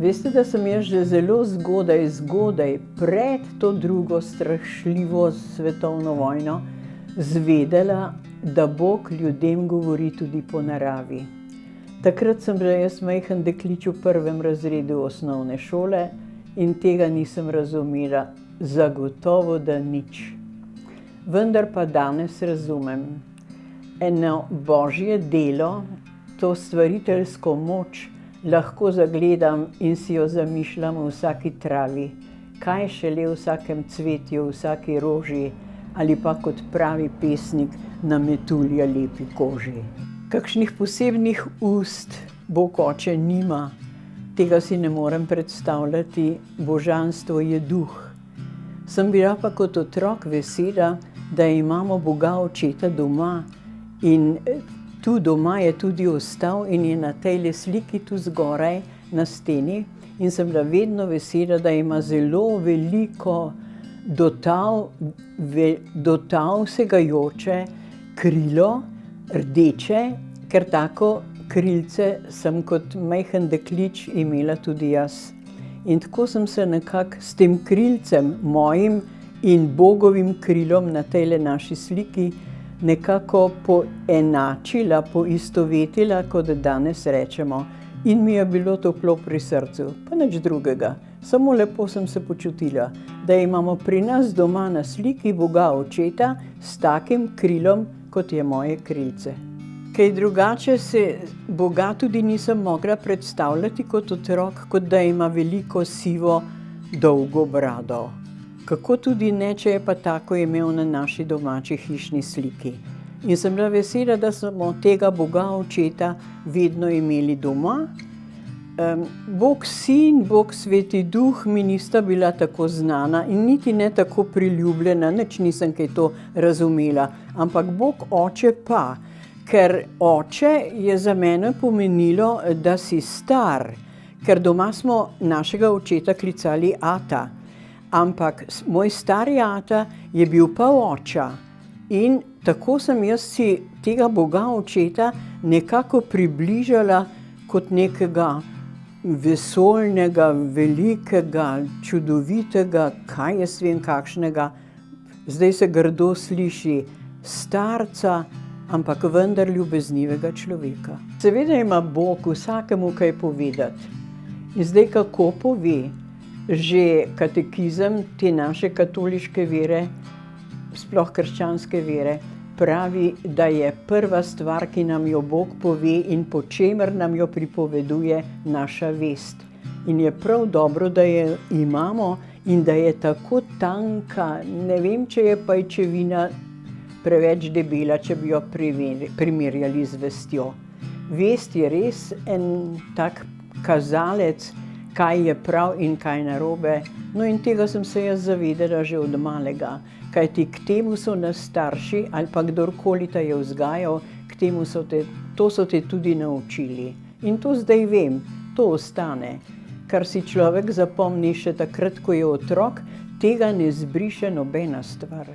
Veste, da sem jaz že zelo zgodaj, pred to drugo strašljivo svetovno vojno, zvedela, da Bog ljudem govori tudi po naravi. Takrat sem bila jaz majhen deklič v 1. razredu osnovne šole in tega nisem razumela, zagotovo da nič. Vendar pa danes razumem. Eno božje delo, to stvariteljsko moč, lahko zagledam in si jo zamišljam v vsaki travi, kaj šele v vsakem cvetju, v vsaki roži ali pa kot pravi pesnik na metulja lepi koži. Kakšnih posebnih ust Bog Oče nima, tega si ne morem predstavljati, božanstvo je duh. Sem bila pa kot otrok vesela, da imamo Boga Očeta doma in tu doma je tudi ostal in je na tej sliki tu zgoraj na steni in sem bila vedno vesela, da ima zelo veliko dotav segajoče krilo, rdeče, ker tako krilce sem kot majhen deklič imela tudi jaz. In tako sem se nekako s tem krilcem mojim in Bogovim krilom na tej naši sliki nekako poenačila, poistovetila, kot danes rečemo. In mi je bilo toplo pri srcu, pa nič drugega. Samo lepo sem se počutila, da imamo pri nas doma na sliki Boga Očeta s takim krilom, kot je moje krilce. Kaj drugače se Boga tudi nisem mogla predstavljati kot otrok, kot da ima veliko sivo, dolgo brado. Kako tudi ne, če je pa tako imel na naši domači hišni sliki. In sem bila vesela, da smo tega Boga Očeta vedno imeli doma. Bog Sin, Bog Sveti Duh mi nista bila tako znana in niti ne tako priljubljena, nič nisem kaj to razumela. Ampak Bog Oče pa, ker oče je za mene pomenilo, da si star, ker doma smo našega očeta klicali ata. Ampak moj stari ata je bil pa oča in tako sem jaz si tega Boga Očeta nekako približala kot nekega vesoljnega, velikega, čudovitega, kaj jaz vem kakšnega, zdaj se grdo sliši, starca, ampak vendar ljubeznivega človeka. Seveda ima Bog vsakemu kaj povedati. In zdaj kako pove? Že katekizem te naše katoliške vere, sploh krščanske vere, pravi, da je prva stvar, ki nam jo Bog pove in po čemer nam jo pripoveduje, naša vest. In je prav dobro, da jo imamo in da je tako tanka, ne vem, če je pajčevina preveč debela, če bi jo primerjali z vestjo. Vest je res en tak kazalec, kaj je prav in kaj narobe. No in tega sem se jaz zavedala že od malega, kajti k temu so nas starši ali pa kdorkoli te je vzgajal, to so te tudi naučili. In to zdaj vem, to ostane. Kar si človek zapomni še takrat, ko je otrok, tega ne zbriše nobena stvar.